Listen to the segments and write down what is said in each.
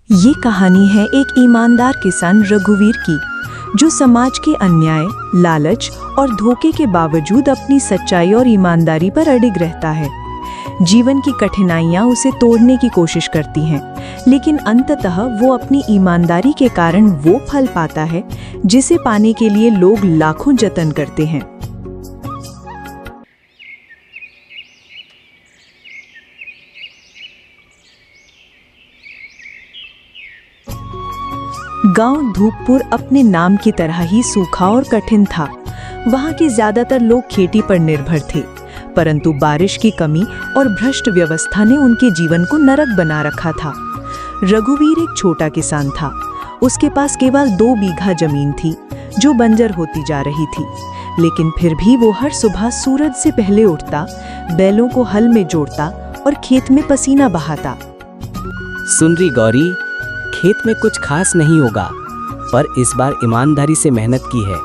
ये कहानी है एक ईमानदार किसान रघुवीर की, जो समाज के अन्याय, लालच और धोखे के बावजूद अपनी सच्चाई और ईमानदारी पर अडिग रहता है। जीवन की कठिनाइयां उसे तोड़ने की कोशिश करती हैं, लेकिन अंततः वो अपनी ईमानदारी के कारण वो फल पाता है जिसे पाने के लिए लोग लाखों जतन करते हैं। गांव धूपपुर अपने नाम की तरह ही सूखा और कठिन था। वहां के ज्यादातर लोग खेती पर निर्भर थे, परंतु बारिश की कमी और भ्रष्ट व्यवस्था ने उनके जीवन को नरक बना रखा था। रघुवीर एक छोटा किसान था। उसके पास केवल 2 बीघा जमीन थी, जो बंजर होती जा रही थी। लेकिन फिर भी वो हर सुबह सूरज से पहले उठता, बैलों को हल में जोड़ता और खेत में पसीना बहाता। सुन रही गौरी, खेत में कुछ खास नहीं होगा, पर इस बार ईमानदारी से मेहनत की है।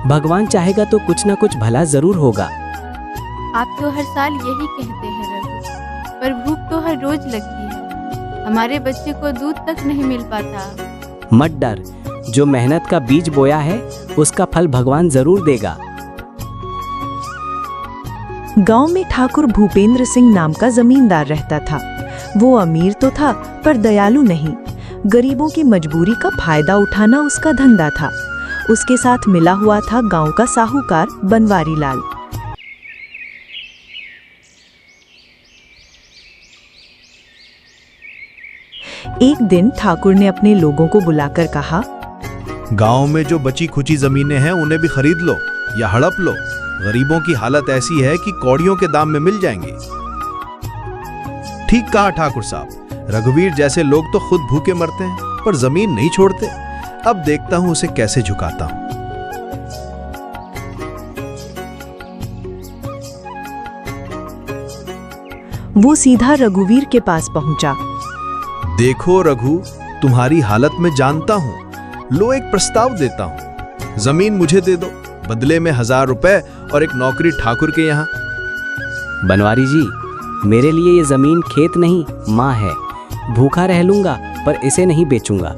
भगवान चाहेगा तो कुछ ना कुछ भला जरूर होगा। आप तो हर साल यही कहते हैं रघु, पर भूख तो हर रोज लगती है। हमारे बच्चे को दूध तक नहीं मिल पाता। मत डर, जो मेहनत का बीज बोया है उसका फल भगवान जरूर देगा। गांव में ठाकुर भूपेंद्र सिंह नाम का जमींदार रहता था। वो अमीर तो था, पर दयालु नहीं। गरीबों की मजबूरी का फायदा उठाना उसका धंधा था। उसके साथ मिला हुआ था गांव का साहूकार बनवारी लाल। एक दिन ठाकुर ने अपने लोगों को बुलाकर कहा, गांव में जो बची खुची जमीनें हैं उन्हें भी खरीद लो या हड़प लो। गरीबों की हालत ऐसी है कि कौड़ियों के दाम में मिल जाएंगे। ठीक कहा ठाकुर साहब। रघुवीर जैसे लोग तो खुद भूखे मरते हैं, पर जमीन नहीं छोड़ते। अब देखता हूं उसे कैसे झुकाता हूं। वो सीधा रघुवीर के पास पहुंचा। देखो रघु, तुम्हारी हालत में जानता हूं। लो, एक प्रस्ताव देता हूं। जमीन मुझे दे दो, बदले में 1000 रुपए और एक नौकरी ठाकुर के यहाँ। बनवारी जी, मेरे लिए ये जमीन खेत नहीं, माँ है। भूखा रह लूंगा, पर इसे नहीं बेचूंगा।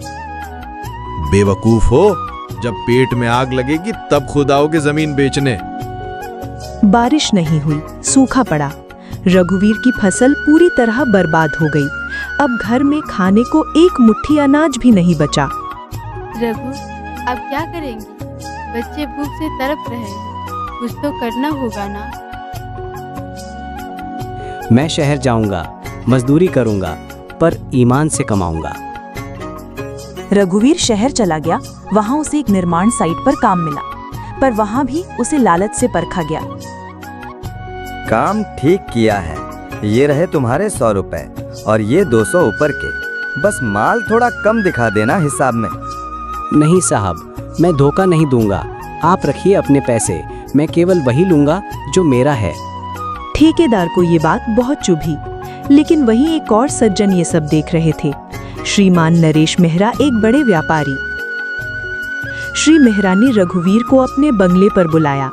बेवकूफ हो, जब पेट में आग लगेगी तब खुद आओगे जमीन बेचने। बारिश नहीं हुई, सूखा पड़ा। रघुवीर की फसल पूरी तरह बर्बाद हो गई। अब घर में खाने को एक मुट्ठी अनाज भी नहीं बचा। रघु, अब क्या करेंगे? बच्चे भूख से तड़प रहे हैं। कुछ तो करना होगा ना। मैं शहर जाऊंगा, मजदूरी करूंगा, पर ईमान से कमाऊंगा। रघुवीर शहर चला गया। वहां उसे एक निर्माण साइट पर काम मिला, पर वहां भी उसे लालच से परखा गया। काम ठीक किया है। ये रहे तुम्हारे 100 रुपए और ये 200 ऊपर के। बस माल थोड़ा कम दिखा देना हिसाब में। नहीं साहब, मैं धोखा नहीं दूंगा। आप रखिए अपने पैसे, मैं केवल वही लूंगा जो मेरा है। ठेकेदार को ये बात बहुत चुभी, लेकिन वहीं एक और सज्जन ये सब देख रहे थे। श्रीमान नरेश मेहरा, एक बड़े व्यापारी। श्री मेहरा ने रघुवीर को अपने बंगले पर बुलाया।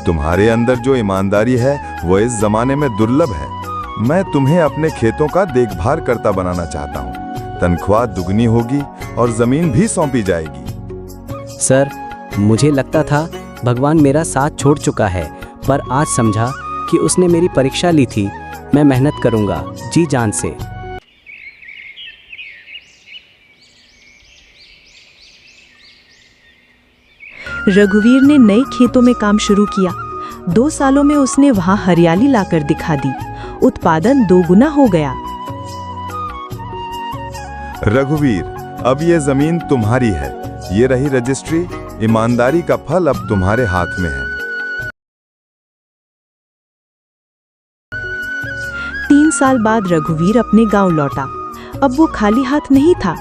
तुम्हारे अंदर जो ईमानदारी है वो इस जमाने में दुर्लभ है। मैं तुम्हें अपने खेतों का देखभाल करता बनाना चाहता हूँ। तनख्वाह दुगनी होगी और जमीन भी सौंपी जाएगी। सर, मुझे लगता था भगवान मेरा साथ छोड़ चुका है, पर आज समझा कि उसने मेरी परीक्षा ली थी। मैं मेहनत करूंगा जी जान से। रघुवीर ने नए खेतों में काम शुरू किया। 2 सालों में उसने वहां हरियाली लाकर दिखा दी। उत्पादन 2 गुना हो गया। रघुवीर, अब ये जमीन तुम्हारी है। ये रही रजिस्ट्री। ईमानदारी का फल अब तुम्हारे हाथ में है। 3 साल बाद रघुवीर अपने गांव लौटा। अब वो खाली हाथ नहीं था।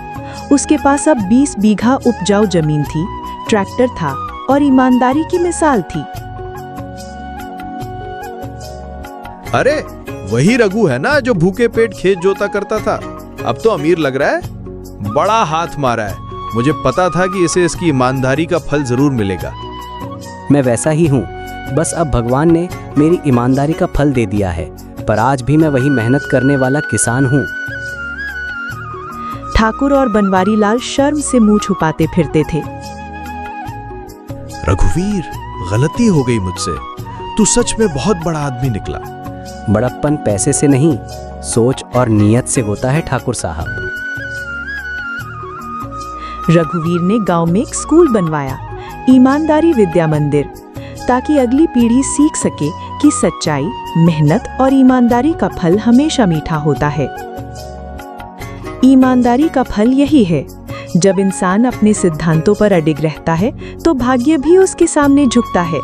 उसके पास अब 20 बीघा उपजाऊ जमीन थी, ट्रैक्टर था और ईमानदारी की मिसाल थी। अरे, वही रघु है ना जो भूखे पेट खेत जोता करता था? अब तो अमीर लग रहा है। बड़ा हाथ मारा है। मुझे पता था कि इसे इसकी ईमानदारी का फल जरूर मिलेगा। मैं वैसा ही हूँ, बस अब भगवान ने मेरी ईमानदारी का फल दे दिया है। पर आज भी मैं वही मेहनत करने वाला किसान हूँ। ठाकुर और बनवारी लाल शर्म से मुंह छुपाते फिरते थे। रघुवीर, गलती हो गई मुझसे। तू सच में बहुत बड़ा आदमी निकला। बड़प्पन पैसे से नहीं, सोच और नीयत से होता है ठाकुर साहब। रघुवीर ने गांव में एक स्कूल बनवाया, ईमानदारी विद्या मंदिर, ताकि अगली पीढ़ी सीख सके कि सच्चाई, मेहनत और ईमानदारी का फल हमेशा मीठा होता है। ईमानदारी का फल यही है, जब इंसान अपने सिद्धांतों पर अडिग रहता है तो भाग्य भी उसके सामने झुकता है।